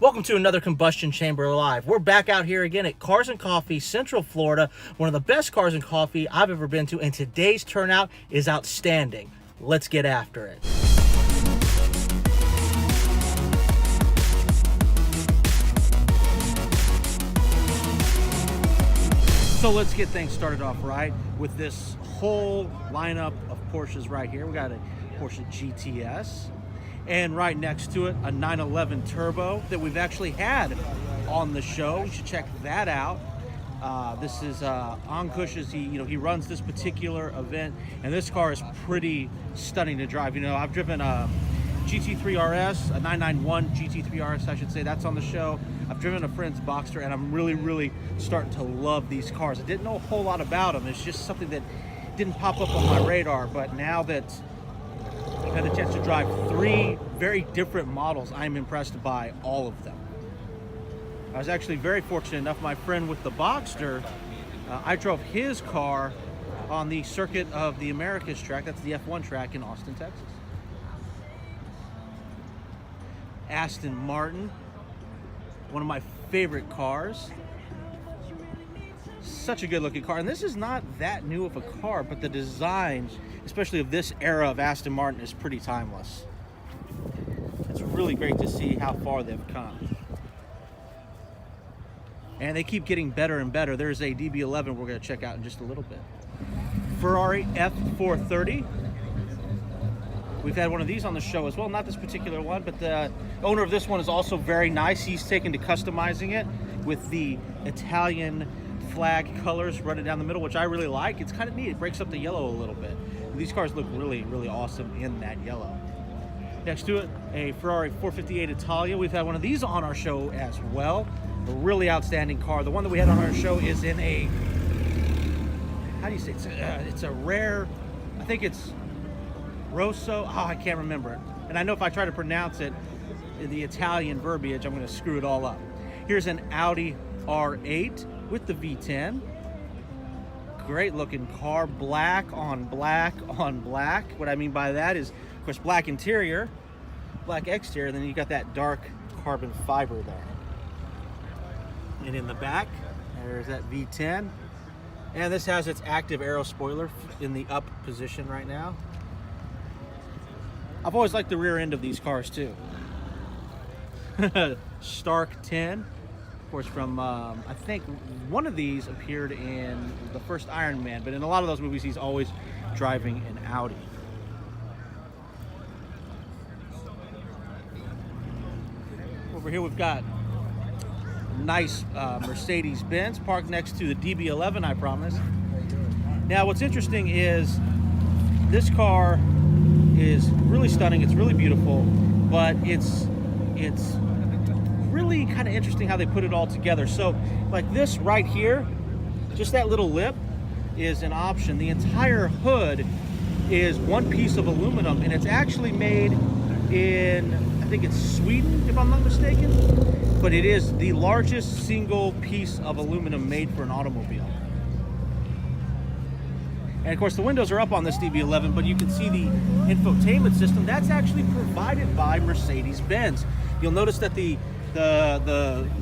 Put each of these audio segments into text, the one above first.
Welcome to another Combustion Chamber Live. We're back out here again at Cars and Coffee, Central Florida. One of the best Cars and Coffee I've ever been to, and today's turnout is outstanding. Let's get after it. So let's get things started off right with this whole lineup of Porsches right here. We got a Porsche GTS. And right next to it, a 911 Turbo that we've actually had on the show. You should check that out. This is Ankush's. He runs this particular event, and this car is pretty stunning to drive. I've driven a GT3 RS, a 991 GT3 RS, I should say. That's on the show. I've driven a friend's Boxster, and I'm really starting to love these cars. I didn't know a whole lot about them. It's just something that didn't pop up on my radar, but now that I've had a chance to drive three very different models, I'm impressed by all of them. I was actually very fortunate enough, my friend with the Boxster, I drove his car on the Circuit of the Americas track. That's the F1 track in Austin, Texas. Aston Martin, one of my favorite cars. Such a good looking car, and this is not that new of a car, but the design, especially of this era of Aston Martin, is pretty timeless. It's really great to see how far they've come. And they keep getting better and better. There's a DB11 we're going to check out in just a little bit. Ferrari F430. We've had one of these on the show as well. Not this particular one, but the owner of this one is also very nice. He's taken to customizing it with the Italian flag colors running down the middle, which I really like. It's kind of neat. It breaks up the yellow a little bit. These cars look really awesome in that yellow. Next to it, a Ferrari 458 Italia. We've had one of these on our show as well. A really outstanding car. The one that we had on our show is in a, how do you say it? It's a rare, I think it's Rosso. Oh, I can't remember it. And I know if I try to pronounce it in the Italian verbiage, I'm going to screw it all up. Here's an Audi R8 with the V10. Great looking car, black on black on black. What I mean by that is, of course, black interior, black exterior, and then you got that dark carbon fiber there. And in the back, there's that V10. And this has its active aero spoiler in the up position right now. I've always liked the rear end of these cars too. Stark 10. Of course, from I think one of these appeared in the first Iron Man, but in a lot of those movies he's always driving an Audi. Over here we've got a nice Mercedes-Benz parked next to the DB11, I promise. Now what's interesting is this car is really stunning, it's really beautiful, but it's really kind of interesting how they put it all together. So like this right here, just that little lip is an option. The entire hood is one piece of aluminum, and it's actually made in, I think it's Sweden if I'm not mistaken, but it is the largest single piece of aluminum made for an automobile. And of course the windows are up on this DB11, but you can see the infotainment system. That's actually provided by Mercedes-Benz. You'll notice that the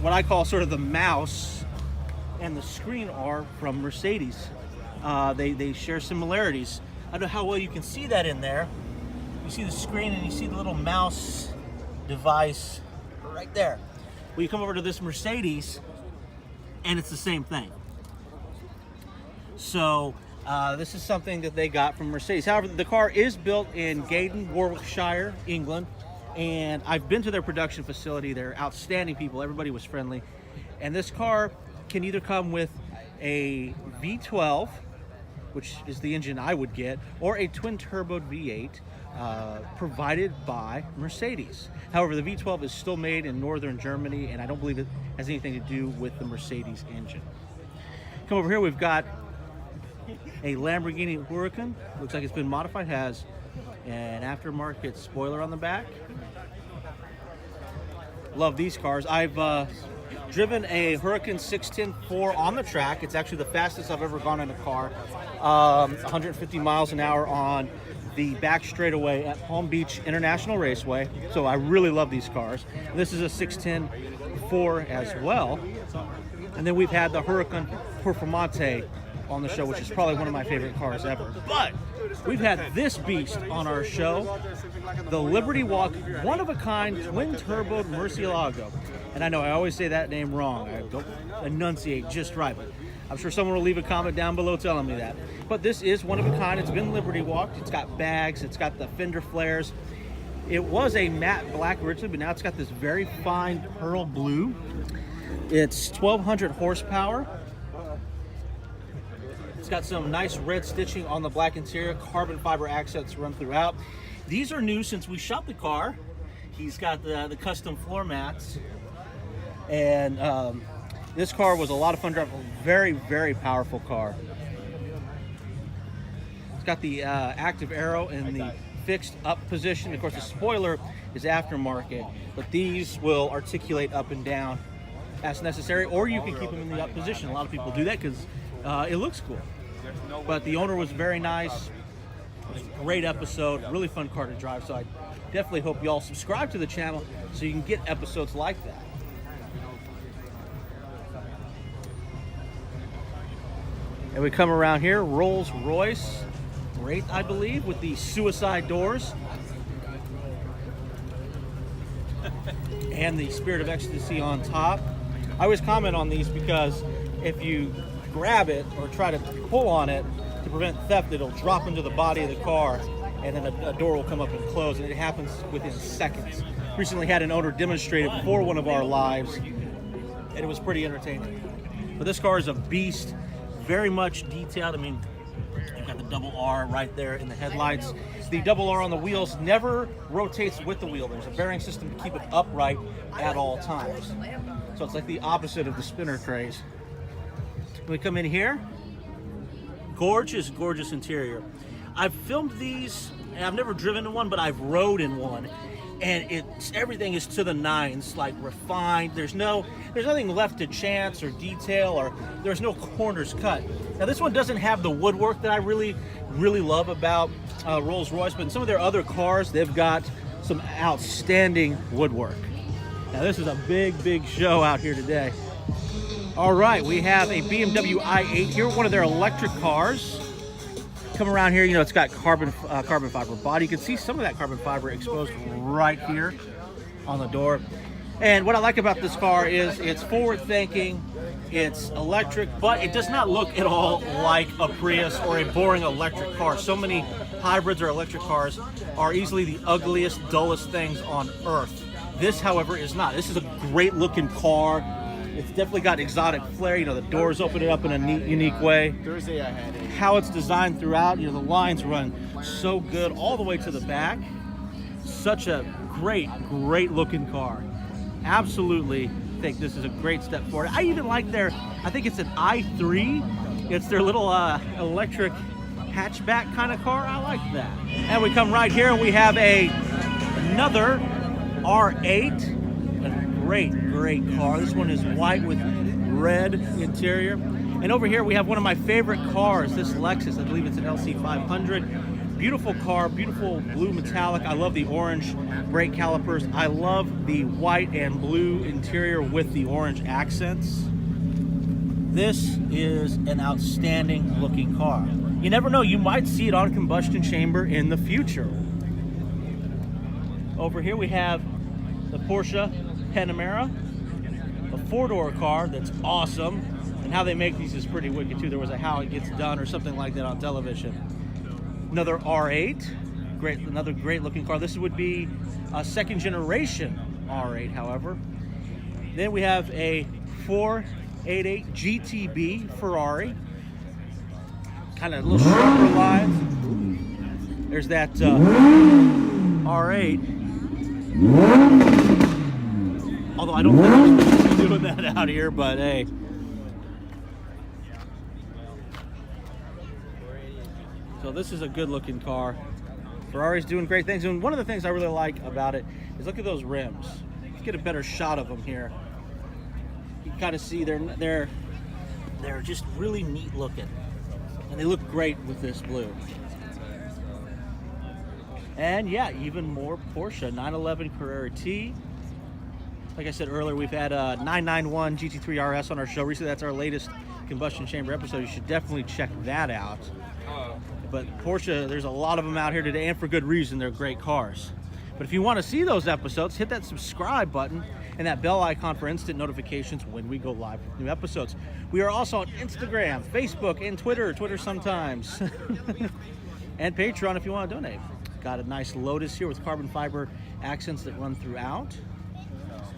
what I call sort of the mouse and the screen are from Mercedes. They share similarities. I don't know how well you can see that in there. You see the screen and you see the little mouse device right there. Well, you come over to this Mercedes and it's the same thing. So this is something that they got from Mercedes. However, the car is built in Gaydon, Warwickshire, England. And I've been to their production facility. They're outstanding people. Everybody was friendly. And this car can either come with a V12, which is the engine I would get, or a twin-turboed V8 provided by Mercedes. However, the V12 is still made in northern Germany, and I don't believe it has anything to do with the Mercedes engine. Come over here, we've got a Lamborghini Huracan. Looks like it's been modified. Has an aftermarket spoiler on the back. Love these cars. I've driven a Huracan 610-4 on the track. It's actually the fastest I've ever gone in a car. 150 miles an hour on the back straightaway at Palm Beach International Raceway. So I really love these cars. This is a 610 4 as well. And then we've had the Huracan Performante on the show, which is probably one of my favorite cars ever. But we've had this beast on our show, the Liberty Walk one-of-a-kind twin-turbo Murcielago. And I know I always say that name wrong. I don't enunciate just right, but I'm sure someone will leave a comment down below telling me that. But this is one of a kind. It's been Liberty Walked. It's got bags. It's got the fender flares. It was a matte black originally, but now it's got this very fine pearl blue. It's 1,200 horsepower. It's got some nice red stitching on the black interior. Carbon fiber accents run throughout. These are new since we shot the car. He's got the custom floor mats. And this car was a lot of fun driving. Very, very powerful car. It's got the active arrow in the fixed up position. Of course, the spoiler is aftermarket, but these will articulate up and down as necessary, or you can keep them in the up position. A lot of people do that because it looks cool. But the owner was very nice. It was a great episode, really fun car to drive. So I definitely hope you all subscribe to the channel so you can get episodes like that. And we come around here, Rolls Royce, great, I believe, with the suicide doors. And the Spirit of Ecstasy on top. I always comment on these because if you grab it or try to pull on it to prevent theft, it'll drop into the body of the car and then a door will come up and close, and it happens within seconds. Recently had an owner demonstrate it for one of our lives, and it was pretty entertaining. But this car is a beast, very much detailed. I mean, you've got the double R right there in the headlights. The double R on the wheels never rotates with the wheel. There's a bearing system to keep it upright at all times. So it's like the opposite of the spinner trays. When we come in here, gorgeous, gorgeous interior. I've filmed these, and I've never driven in one, but I've rode in one. And everything is to the nines, like refined. There's nothing left to chance or detail, or there's no corners cut. Now this one doesn't have the woodwork that I really love about Rolls Royce, but in some of their other cars, they've got some outstanding woodwork. Now this is a big show out here today. All right, we have a BMW i8 here, one of their electric cars. Come around here, you know, it's got carbon fiber body. You can see some of that carbon fiber exposed right here on the door. And what I like about this car is it's forward thinking, it's electric, but it does not look at all like a Prius or a boring electric car. So many hybrids or electric cars are easily the ugliest, dullest things on earth. This, however, is not. This is a great looking car. It's definitely got exotic flair. You know, the doors open it up in a neat, unique way. Thursday I had it. How it's designed throughout, you know, the lines run so good all the way to the back. Such a great looking car. Absolutely think this is a great step forward. I even like I think it's an i3. It's their little electric hatchback kind of car. I like that. And we come right here and we have another R8. Great car. This one is white with red interior. And over here we have one of my favorite cars, this Lexus. I believe it's an LC500. Beautiful car, beautiful blue metallic. I love the orange brake calipers. I love the white and blue interior with the orange accents. This is an outstanding looking car. You never know, you might see it on Combustion Chamber in the future. Over here we have the Porsche Panamera, a four-door car that's awesome, and how they make these is pretty wicked too. There was a How It Gets Done or something like that on television. Another R8, another great looking car. This would be a second generation R8, however. Then we have a 488 GTB Ferrari, kind of a little sharper lines. There's that R8. Although I don't think I'm supposed to be doing that out here, but hey. So this is a good looking car. Ferrari's doing great things. And one of the things I really like about it is look at those rims. Let's get a better shot of them here. You can kind of see they're just really neat looking. And they look great with this blue. And yeah, even more Porsche 911 Carrera T. Like I said earlier, we've had a 991 GT3 RS on our show recently. That's our latest combustion chamber episode. You should definitely check that out. But Porsche, there's a lot of them out here today, and for good reason. They're great cars. But if you want to see those episodes, hit that subscribe button and that bell icon for instant notifications when we go live with new episodes. We are also on Instagram, Facebook, and Twitter sometimes. And Patreon if you want to donate. Got a nice Lotus here with carbon fiber accents that run throughout.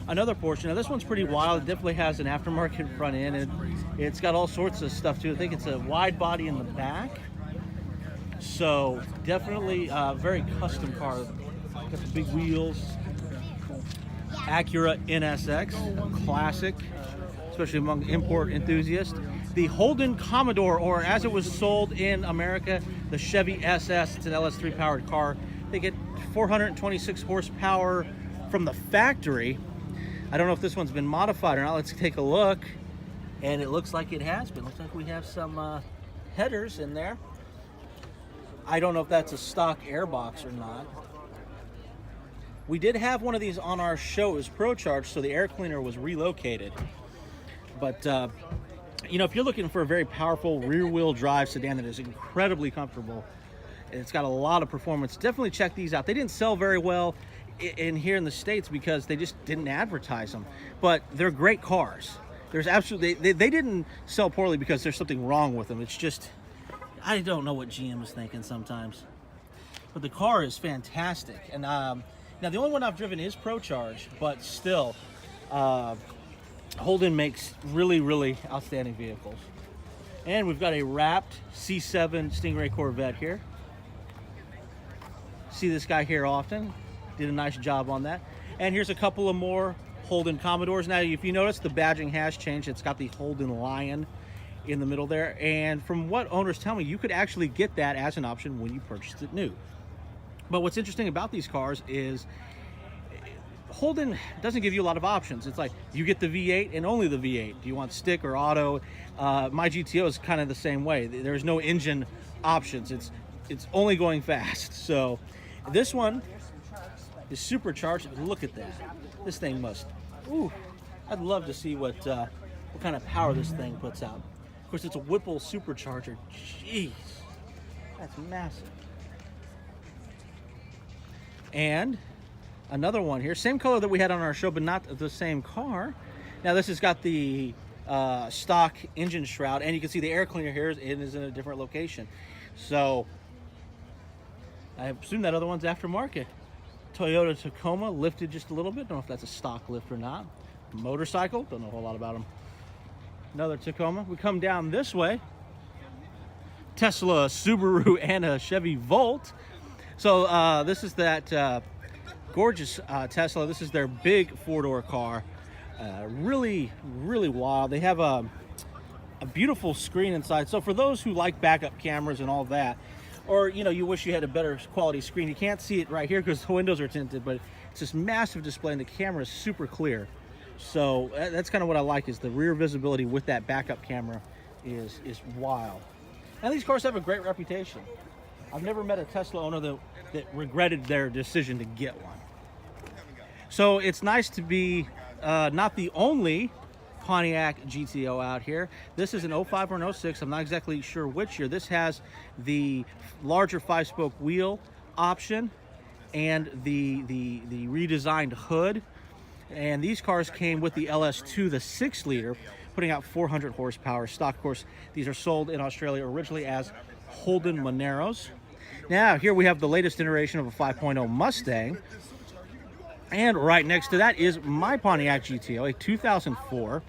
Another Porsche. Now this one's pretty wild. It definitely has an aftermarket front end, and it's got all sorts of stuff too. I think it's a wide body in the back. So definitely a very custom car. Got the big wheels. Acura NSX, classic, especially among import enthusiasts. The Holden Commodore, or as it was sold in America, the Chevy SS. It's an LS3 powered car. They get 426 horsepower from the factory. I don't know if this one's been modified or not. Let's take a look. And it looks like it has been. Looks like we have some headers in there. I don't know if that's a stock airbox or not. We did have one of these on our show. It was ProCharge, so the air cleaner was relocated. But, you know, if you're looking for a very powerful rear-wheel drive sedan that is incredibly comfortable, and it's got a lot of performance, definitely check these out. They didn't sell very well in here in the States because they just didn't advertise them. But they're great cars. There's absolutely, they didn't sell poorly because there's something wrong with them. It's just, I don't know what GM is thinking sometimes. But the car is fantastic. And now the only one I've driven is ProCharge, but still, Holden makes really outstanding vehicles. And we've got a wrapped C7 Stingray Corvette here. See this guy here often. Did a nice job on that. And here's a couple of more Holden Commodores. Now, if you notice, the badging has changed. It's got the Holden Lion in the middle there. And from what owners tell me, you could actually get that as an option when you purchased it new. But what's interesting about these cars is Holden doesn't give you a lot of options. It's like you get the V8 and only the V8. Do you want stick or auto? My GTO is kind of the same way. There's no engine options. It's only going fast. So this one is supercharged. Look at that. This thing must. Ooh, I'd love to see what kind of power this thing puts out. Of course, it's a Whipple supercharger. Jeez, that's massive. And another one here, same color that we had on our show, but not the same car. Now this has got the stock engine shroud, and you can see the air cleaner here is in a different location. So I assume that other one's aftermarket. Toyota Tacoma, lifted just a little bit. Don't know if that's a stock lift or not. Motorcycle, don't know a whole lot about them. Another Tacoma. We come down this way. Tesla, Subaru, and a Chevy Volt. So this is that gorgeous Tesla. This is their big four-door car. Really wild. They have a beautiful screen inside. So for those who like backup cameras and all that, or you know, you wish you had a better quality screen, you can't see it right here because the windows are tinted, but it's this massive display and the camera is super clear. So that's kind of what I like, is the rear visibility with that backup camera is wild. And these cars have a great reputation. I've never met a Tesla owner that regretted their decision to get one. So it's nice to be not the only Pontiac GTO out here. This is an 05 or an 06. I'm not exactly sure which year. This has the larger 5-spoke wheel option and the redesigned hood. And these cars came with the LS2, the 6-liter, putting out 400 horsepower. Stock, of course, these are sold in Australia originally as Holden Moneros. Now, here we have the latest iteration of a 5.0 Mustang. And right next to that is my Pontiac GTO, a 2004.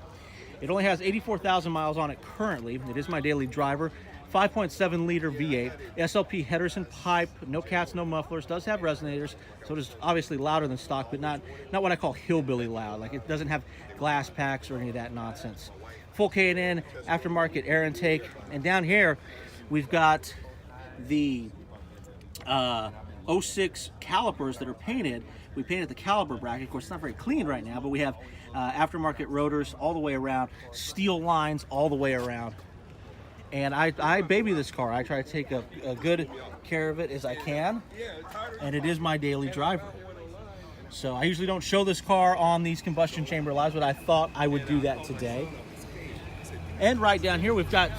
It only has 84,000 miles on it currently. It is my daily driver. 5.7 liter V8. SLP headers and pipe. No cats, no mufflers. Does have resonators, so it is obviously louder than stock, but not what I call hillbilly loud. Like, it doesn't have glass packs or any of that nonsense. Full K&N, aftermarket air intake. And down here, we've got the 06 calipers that are painted. We painted the caliper bracket. Of course, it's not very clean right now, but we have aftermarket rotors all the way around, steel lines all the way around. And I baby this car. I try to take a good care of it as I can, and it is my daily driver. So I usually don't show this car on these combustion chamber lives, but I thought I would do that today. And right down here, we've got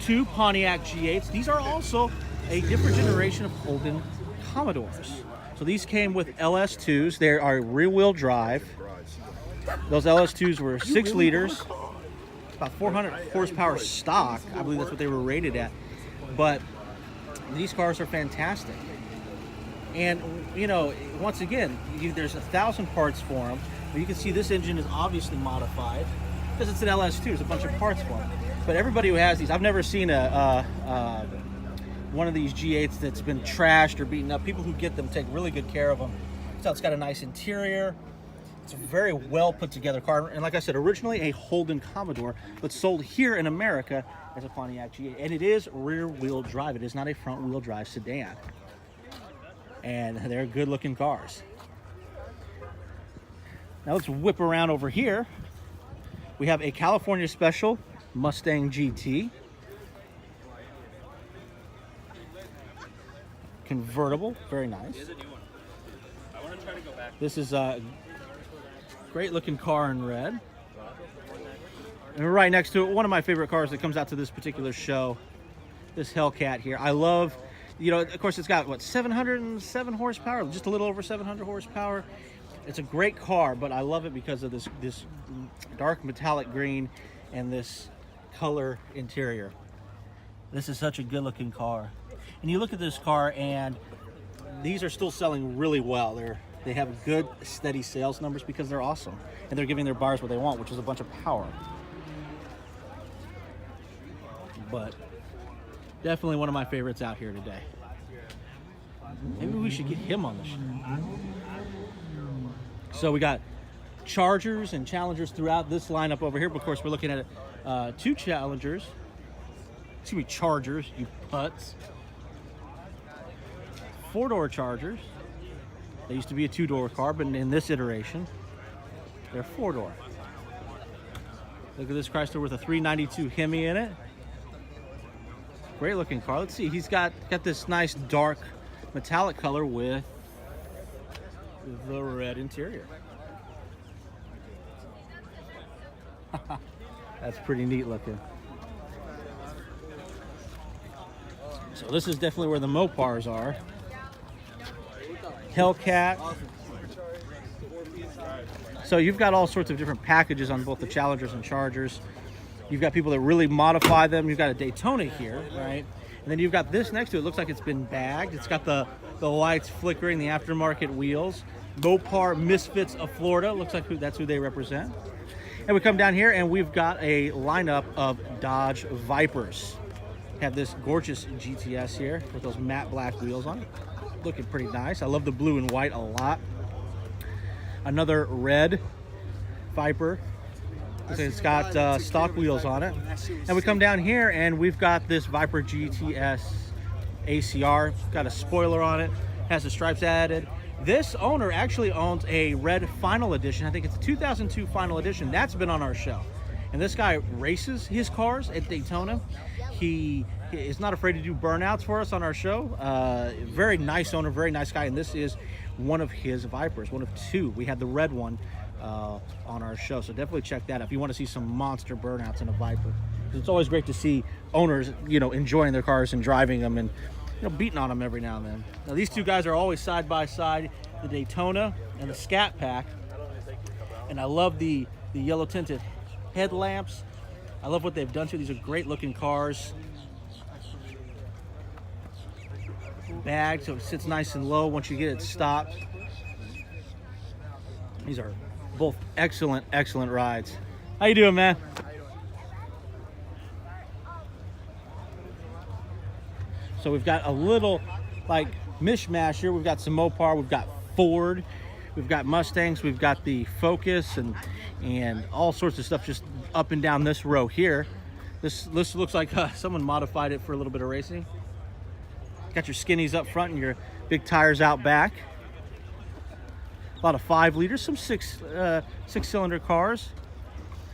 2 Pontiac G8s. These are also a different generation of Holden Commodores. So these came with LS2s. They are rear-wheel drive. Those LS2s were 6 liters, about 400 horsepower stock. I believe that's what they were rated at. But these cars are fantastic. And, you know, once again, there's 1,000 parts for them. But you can see this engine is obviously modified because it's an LS2. There's a bunch of parts for them. But everybody who has these, I've never seen one of these G8s that's been trashed or beaten up. People who get them take really good care of them. So it's got a nice interior. It's a very well put together car. And like I said, originally a Holden Commodore, but sold here in America as a Pontiac G8. And it is rear wheel drive. It is not a front wheel drive sedan. And they're good looking cars. Now let's whip around over here. We have a California Special Mustang GT. Convertible, very nice. This is a great looking car in red. And right next to it, one of my favorite cars that comes out to this particular show, this Hellcat here. I love, you know, of course it's got, what, 707 horsepower, just a little over 700 horsepower. It's a great car, but I love it because of this dark metallic green and this color interior. This is such a good looking car. And you look at this car, and these are still selling really well. They have good, steady sales numbers because they're awesome. And they're giving their buyers what they want, which is a bunch of power. But definitely one of my favorites out here today. Maybe we should get him on the show. So we got Chargers and Challengers throughout this lineup over here. But of course, we're looking at 2 Challengers. Excuse me, Chargers, you putts. 4-door Chargers. They used to be a 2-door car, but in this iteration, they're 4-door. Look at this Chrysler with a 392 Hemi in it. Great looking car. Let's see, he's got this nice dark metallic color with the red interior. That's pretty neat looking. So this is definitely where the Mopars are. Hellcat. So you've got all sorts of different packages on both the Challengers and Chargers. You've got people that really modify them. You've got a Daytona here, right? And then you've got this next to it. It looks like it's been bagged. It's got the lights flickering, the aftermarket wheels. Mopar Misfits of Florida. Looks like that's who they represent. And we come down here and we've got a lineup of Dodge Vipers. Have this gorgeous GTS here with those matte black wheels on it. Looking pretty nice. I love the blue and white a lot. Another red Viper. It's got stock wheels on it. And we come down here and we've got this Viper GTS ACR. Got a spoiler on it. Has the stripes added. This owner actually owns a red Final Edition. I think it's a 2002 Final Edition. That's been on our show. And this guy races his cars at Daytona. He is not afraid to do burnouts for us on our show. Very nice owner, very nice guy. And this is one of his Vipers, one of 2. We had the red one on our show. So definitely check that out if you want to see some monster burnouts in a Viper. It's always great to see owners, you know, enjoying their cars and driving them and, you know, beating on them every now and then. Now these 2 guys are always side by side, the Daytona and the Scat Pack. And I love the yellow tinted headlamps. I love what they've done to these. Are great looking cars. Bag, so it sits nice and low once you get it stopped. These are both excellent rides. How you doing, man? So we've got a little like mishmash here. We've got some Mopar, we've got Ford, we've got Mustangs, we've got the Focus and all sorts of stuff just up and down this row here. This looks like someone modified it for a little bit of racing. Got your skinnies up front and your big tires out back. A lot of 5 liters, some 6-cylinder cars.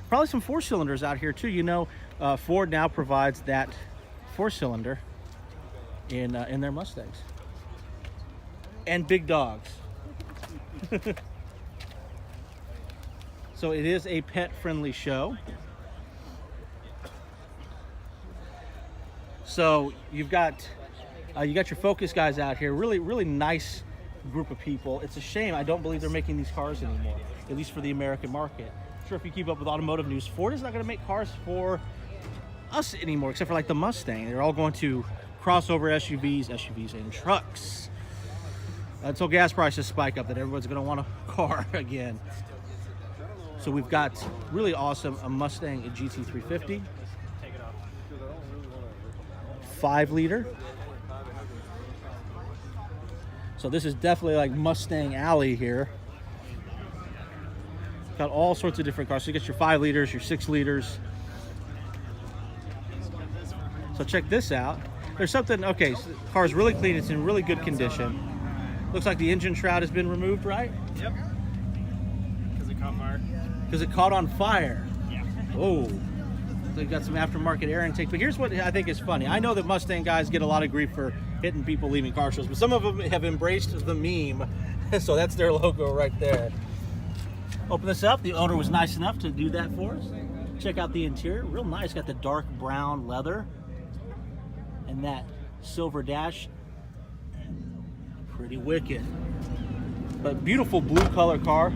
Probably some 4-cylinders out here too. You know, Ford now provides that 4-cylinder in their Mustangs. And big dogs. So it is a pet-friendly show. So you've got your Focus guys out here. Really nice group of people. It's a shame I don't believe they're making these cars anymore, at least for the American market. I'm sure if you keep up with automotive news, Ford is not going to make cars for us anymore, except for like the Mustang. They're all going to crossover SUVs, and trucks. Until gas prices spike up, that everyone's going to want a car again. So we've got really awesome a Mustang GT350, 5-liter. So this is definitely like Mustang Alley here. Got all sorts of different cars. So you get your 5 liters, your 6 liters. So check this out. There's something, okay, so the car's really clean. It's in really good condition. Looks like the engine shroud has been removed, right? Yep. Because it caught fire. Because it caught on fire. Yeah. Oh. So you got some aftermarket air intake. But here's what I think is funny. I know that Mustang guys get a lot of grief for hitting people leaving car shows, but some of them have embraced the meme. So that's their logo right there. Open this up. The owner was nice enough to do that for us. Check out the interior. Real nice. Got the dark brown leather and that silver dash. Pretty wicked. But beautiful blue color car.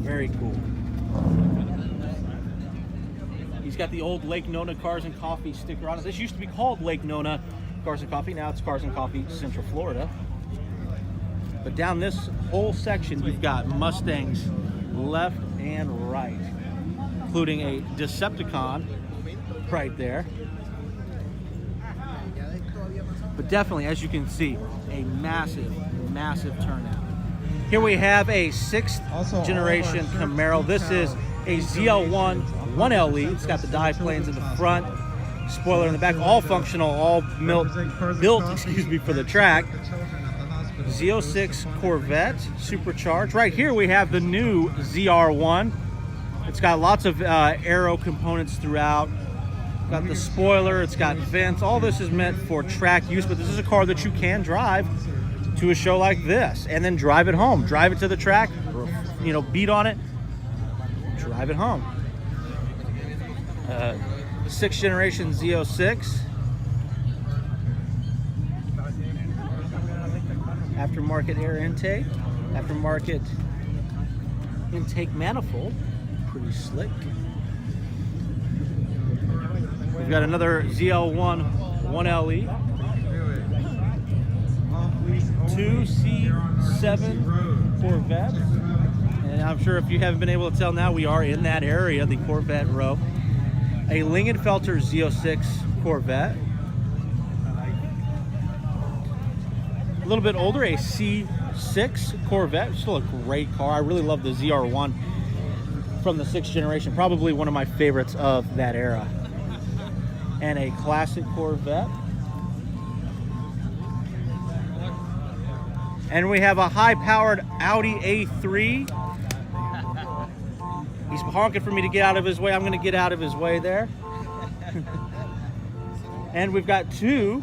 Very cool. He's got the old Lake Nona Cars and Coffee sticker on it. This used to be called Lake Nona Cars and Coffee. Now it's Cars and Coffee Central Florida. But down this whole section, you've got Mustangs left and right, including a Decepticon right there. But definitely, as you can see, a massive turnout. Here we have a 6th generation Camaro. This is a ZL1 1LE. It's got the dive planes in the front, spoiler in the back, all functional, all built for the track. Z06 Corvette, supercharged. Right here we have the new ZR1. It's got lots of aero components throughout. Got the spoiler, it's got vents. All this is meant for track use, but this is a car that you can drive to a show like this and then drive it home. Drive it to the track, you know, beat on it, drive it home. 6th generation Z06. Aftermarket air intake, aftermarket intake manifold, pretty slick. We've got another ZL1 1LE, 2 C7 Corvette, and I'm sure if you haven't been able to tell now, we are in that area, the Corvette row. A Lingenfelter Z06 Corvette, a little bit older, a C6 Corvette, still a great car. I really love the ZR1 from the 6th generation, probably one of my favorites of that era. And a classic Corvette. And we have a high-powered Audi A3. He's honking for me to get out of his way. I'm going to get out of his way there. And we've got 2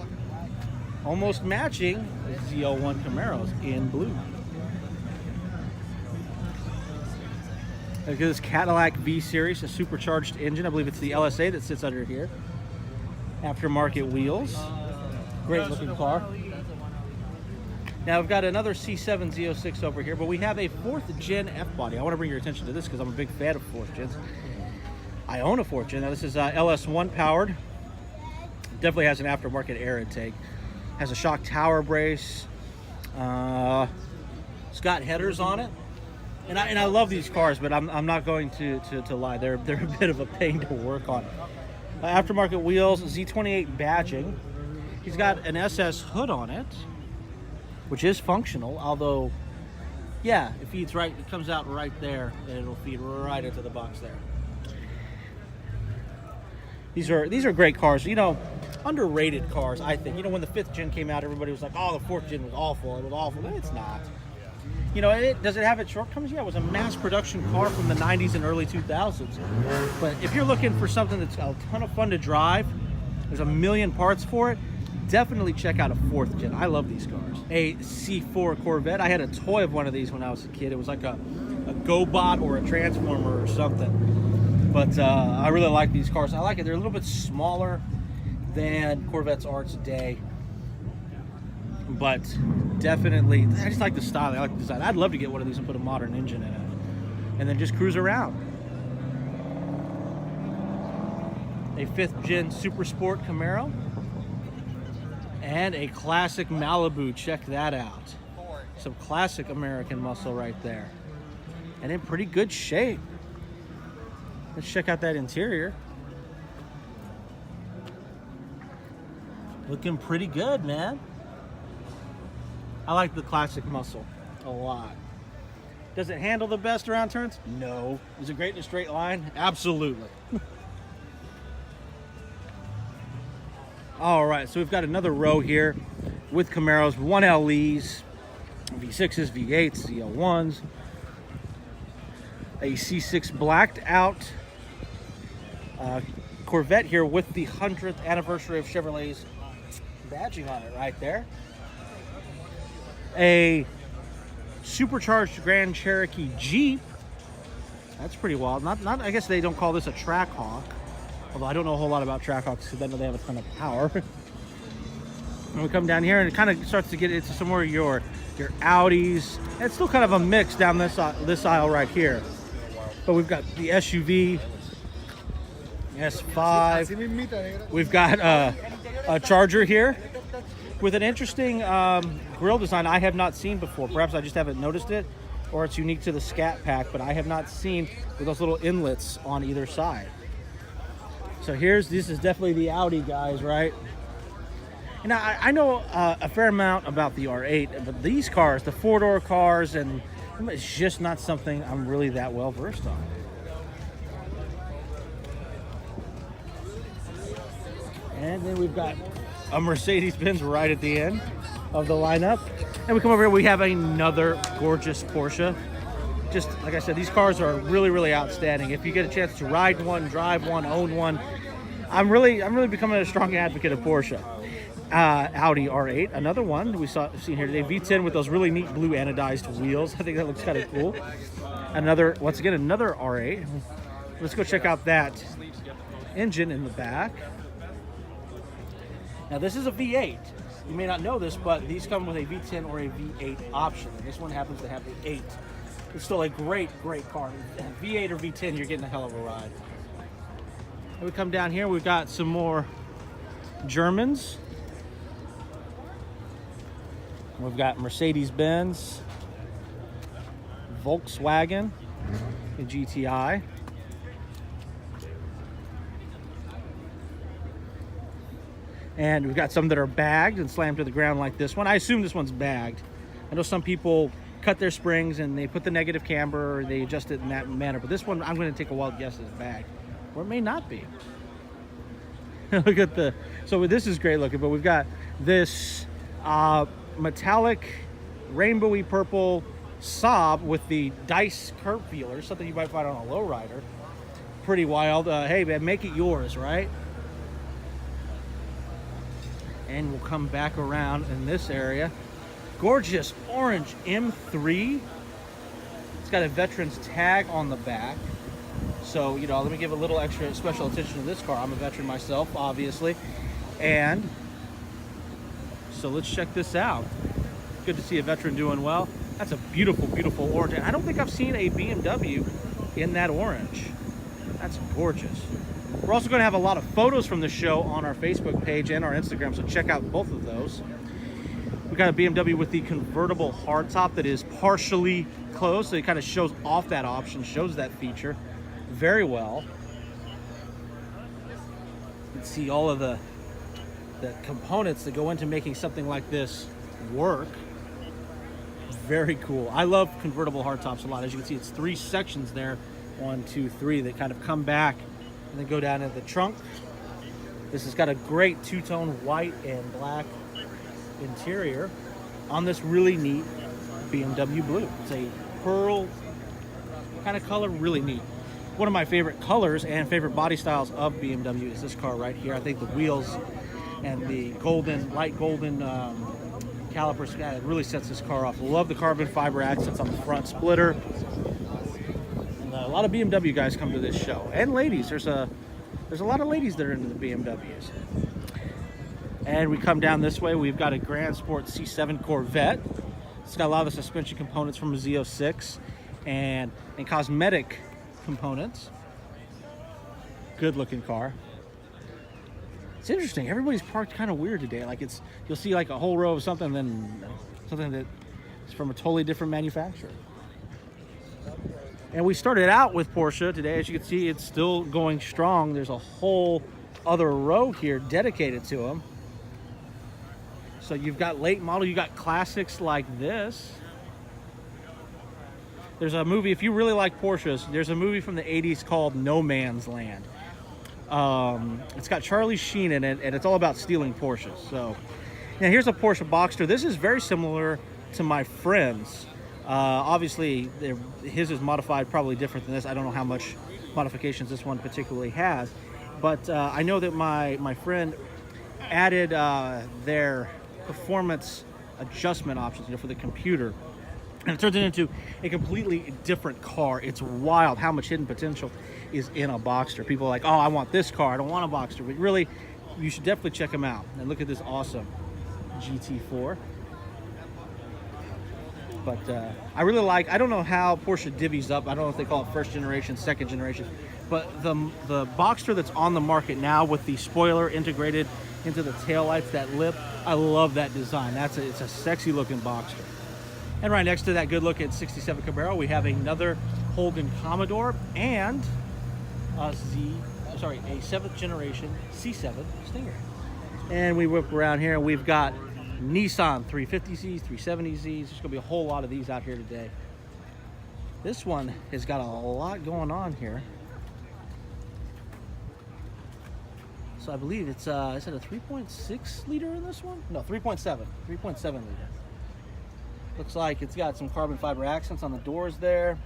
almost matching ZL1 Camaros in blue. Look at this Cadillac V-Series, a supercharged engine. I believe it's the LSA that sits under here. Aftermarket wheels. Great looking car. Now we've got another C7 Z06 over here, but we have a 4th gen F-body. I want to bring your attention to this because I'm a big fan of 4th gens. I own a 4th gen. Now this is LS1 powered. Definitely has an aftermarket air intake. Has a shock tower brace. It's got headers on it. And I love these cars, but I'm not going to lie. They're a bit of a pain to work on. Aftermarket wheels, Z28 badging. He's got an SS hood on it, which is functional, although, yeah, it feeds right, it comes out right there, and it'll feed right into the box there. These are great cars. You know, underrated cars, I think. You know, when the 5th gen came out, everybody was like, oh, the 4th gen was awful. It was awful. But it's not. You know, does it have its shortcomings? Yeah, it was a mass production car from the 90s and early 2000s. But if you're looking for something that's a ton of fun to drive, there's a million parts for it, definitely check out a 4th gen. I love these cars. A C4 Corvette. I had a toy of one of these when I was a kid. It was like a GoBot or a Transformer or something. But I really like these cars. I like it. They're a little bit smaller than Corvettes are today. But definitely, I just like the style. I like the design. I'd love to get one of these and put a modern engine in it. And then just cruise around. A 5th gen Super Sport Camaro. And a classic Malibu. Check that out. Some classic American muscle right there. And in pretty good shape. Let's check out that interior. Looking pretty good, man. I like the classic muscle a lot. Does it handle the best around turns? No. Is it great in a straight line? Absolutely. All right, so we've got another row here with Camaros, 1LEs, V6s, V8s, ZL1s, a C6 blacked out Corvette here with the 100th anniversary of Chevrolet's badging on it right there. A supercharged Grand Cherokee Jeep. That's pretty wild. Not. I guess they don't call this a Trackhawk. Although I don't know a whole lot about Trackhawks because I know they have a ton of power. And we come down here and it kind of starts to get into some more of your Audis. And it's still kind of a mix down this aisle right here. But we've got the SUV, S5. We've got a Charger here with an interesting grille design I have not seen before. Perhaps I just haven't noticed it, or it's unique to the Scat Pack, but I have not seen with those little inlets on either side. So this is definitely the Audi guys, right? And I know a fair amount about the R8, but these cars, the 4-door cars, and it's just not something I'm really that well versed on. And then we've got a Mercedes-Benz right at the end of the lineup. And we come over here, we have another gorgeous Porsche. Just like I said, these cars are really, really outstanding. If you get a chance to ride one, drive one, own one, I'm really becoming a strong advocate of Porsche. Audi R8, another one we seen here today, V10 with those really neat blue anodized wheels. I think that looks kind of cool. Once again, another R8. Let's go check out that engine in the back. Now this is a V8. You may not know this, but these come with a V10 or a V8 option. And this one happens to have the 8. It's still a great, great car. V8 or V10, you're getting a hell of a ride. And we come down here, we've got some more Germans. We've got Mercedes-Benz, Volkswagen, and GTI. And we've got some that are bagged and slammed to the ground like this one. I assume this one's bagged. I know some people cut their springs and they put the negative camber or they adjust it in that manner. But this one, I'm going to take a wild guess is bagged. Or it may not be. Look at so this is great looking, but we've got this metallic rainbowy purple Saab with the dice curb feelers, something you might find on a lowrider. Pretty wild. Hey man, make it yours, right? And we'll come back around in this area. Gorgeous orange M3. It's got a veteran's tag on the back. So, you know, let me give a little extra special attention to this car. I'm a veteran myself, obviously. And so let's check this out. Good to see a veteran doing well. That's a beautiful, beautiful orange. And I don't think I've seen a BMW in that orange. That's gorgeous. We're also going to have a lot of photos from the show on our Facebook page and our Instagram, so check out both of those. We've got a BMW with the convertible hardtop that is partially closed, so it kind of shows off that option, shows that feature very well. You can see all of the components that go into making something like this work. Very cool. I love convertible hardtops a lot. As you can see, it's 3 sections there, 1, 2, 3, that kind of come back and then go down into the trunk. This has got a great two-tone white and black interior on this really neat BMW blue. It's a pearl kind of color, really neat. One of my favorite colors and favorite body styles of BMW is this car right here. I think the wheels and the light golden calipers, it really sets this car off. Love the carbon fiber accents on the front splitter. And a lot of BMW guys come to this show, and ladies. There's a lot of ladies that are into the BMWs. And we come down this way. We've got a Grand Sport C7 Corvette. It's got a lot of the suspension components from a Z06 and cosmetic components. Good looking car. It's interesting. Everybody's parked kind of weird today. Like you'll see like a whole row of something, then something that is from a totally different manufacturer. And we started out with Porsche today. As you can see, it's still going strong. There's a whole other row here dedicated to them. So you've got late model, you got classics like this. There's a movie, if you really like Porsches, there's a movie from the 80s called No Man's Land. It's got Charlie Sheen in it, and it's all about stealing Porsches. So now here's a Porsche Boxster. This is very similar to my friend's. Obviously, his is modified, probably different than this. I don't know how much modifications this one particularly has. But I know that my friend added their performance adjustment options, for the computer. And it turns it into a completely different car. It's wild how much hidden potential is in a Boxster. People are like, oh, I want this car. I don't want a Boxster. But really, you should definitely check them out. And look at this awesome GT4. But I really like, I don't know how Porsche divvies up. I don't know if they call it first generation, second generation. But the Boxster that's on the market now with the spoiler integrated into the taillights, that lip, I love that design. It's a sexy looking Boxster. And right next to that good looking 67 Camaro, we have another Holden Commodore and a 7th generation C7 Stinger. And we whip around here and we've got Nissan 350Zs, 370Zs. There's going to be a whole lot of these out here today. This one has got a lot going on here. So I believe it's, is it a 3.6 liter in this one? No, 3.7 liter. Looks like it's got some carbon fiber accents on the doors there.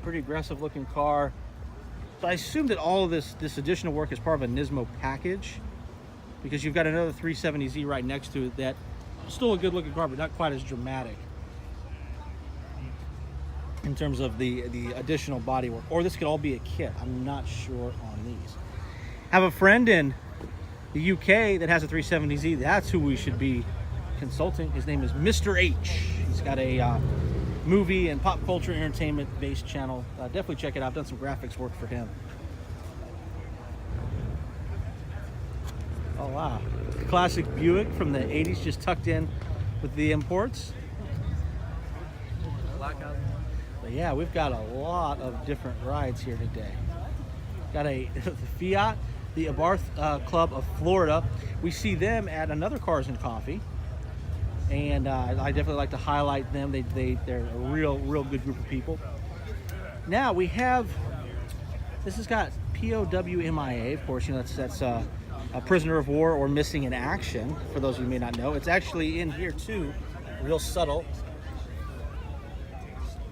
Pretty aggressive looking car. So I assume that all of this additional work is part of a Nismo package, because you've got another 370Z right next to it that still a good looking car, but not quite as dramatic in terms of the additional body work. Or this could all be a kit. I'm not sure on these. I have a friend in the UK that has a 370Z. That's who we should be consulting. His name is Mr. H. He's got a movie and pop culture entertainment based channel. Definitely check it out. I've done some graphics work for him. Oh wow, classic Buick from the 80s, just tucked in with the imports. But yeah, we've got a lot of different rides here today. Got the Fiat, the Abarth Club of Florida. We see them at another Cars and Coffee. And I definitely like to highlight them. They're a real good group of people. Now we have, this has got POWMIA, of course, that's a prisoner of war or missing in action, for those of you who may not know. It's actually in here too, real subtle.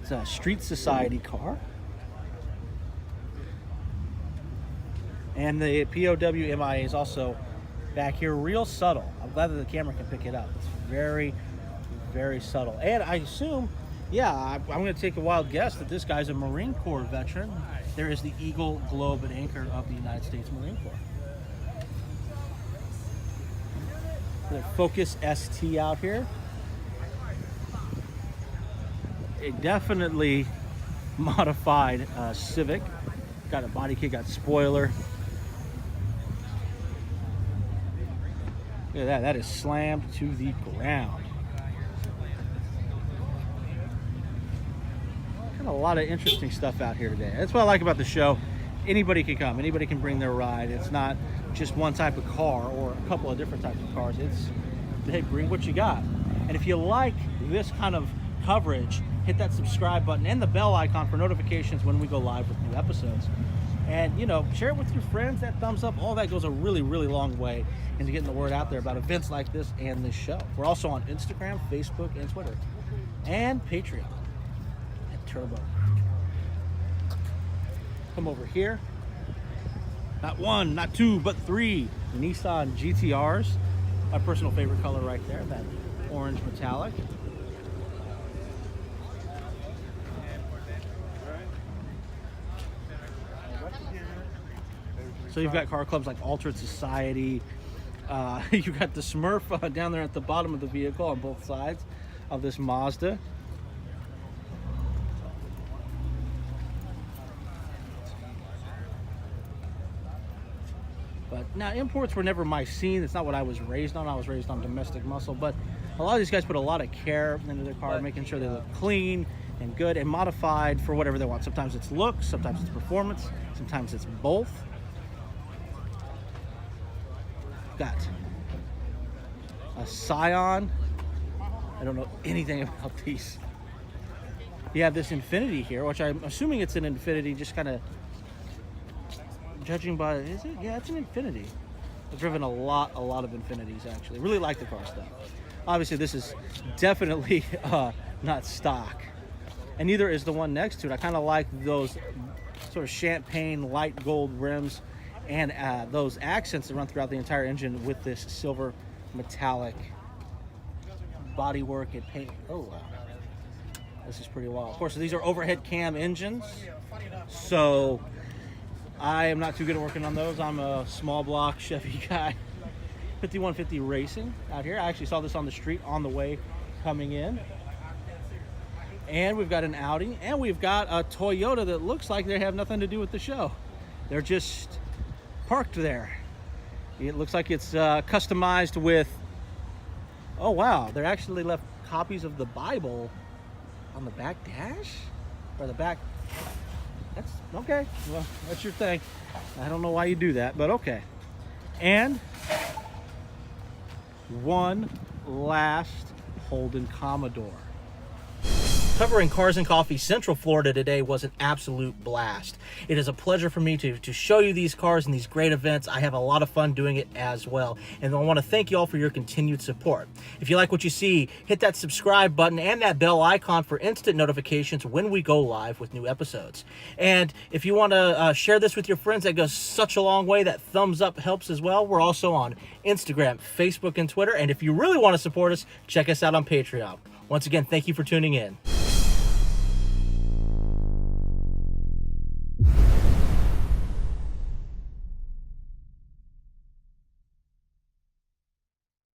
It's a Street Society car. And the POWMIA is also back here, real subtle. I'm glad that the camera can pick it up. It's very, very subtle. And I assume, yeah, I'm going to take a wild guess that this guy's a Marine Corps veteran. There is the Eagle, Globe, and Anchor of the United States Marine Corps. The Focus ST out here. A definitely modified Civic. Got a body kit, got spoiler. Look at that, that is slammed to the ground. Got a lot of interesting stuff out here today. That's what I like about the show. Anybody can come, anybody can bring their ride. It's not just one type of car or a couple of different types of cars. It's, hey, bring what you got. And if you like this kind of coverage, hit that subscribe button and the bell icon for notifications when we go live with new episodes. And, share it with your friends. That thumbs up, all that goes a really, really long way into getting the word out there about events like this and this show. We're also on Instagram, Facebook, and Twitter. and Patreon and Turbo. Come over here. Not one, not two, but three Nissan GTRs. My personal favorite color right there, that orange metallic. So you've got car clubs like Altered Society. You've got the Smurf down there at the bottom of the vehicle on both sides of this Mazda. But now imports were never my scene. It's not what I was raised on. I was raised on domestic muscle. But a lot of these guys put a lot of care into their car, making sure they look clean and good and modified for whatever they want. Sometimes it's looks, sometimes it's performance, sometimes it's both. Got a Scion. I don't know anything about these. You have this Infinity here, which I'm assuming it's an Infinity, just kind of judging by, is it? Yeah, it's an Infinity. I've driven a lot of Infinities actually. Really like the car stuff. Obviously, this is definitely not stock, and neither is the one next to it. I kind of like those sort of champagne light gold rims and those accents that run throughout the entire engine with this silver metallic bodywork and paint. Oh wow, this is pretty wild. Of course, these are overhead cam engines, so I am not too good at working on those. I'm a small block Chevy guy. 5150 Racing out here. I actually saw this on the street on the way coming in. And we've got an Audi, and we've got a Toyota that looks like they have nothing to do with the show. They're just parked there. It looks like it's customized with, oh wow, they actually left copies of the Bible on the back dash? Or the back, that's, okay, well, that's your thing. I don't know why you do that, but okay. And one last Holden Commodore. Covering Cars and Coffee Central Florida today was an absolute blast. It is a pleasure for me to show you these cars and these great events. I have a lot of fun doing it as well. And I want to thank you all for your continued support. If you like what you see, hit that subscribe button and that bell icon for instant notifications when we go live with new episodes. And if you want to share this with your friends, that goes such a long way. That thumbs up helps as well. We're also on Instagram, Facebook, and Twitter. And if you really want to support us, check us out on Patreon. Once again, thank you for tuning in.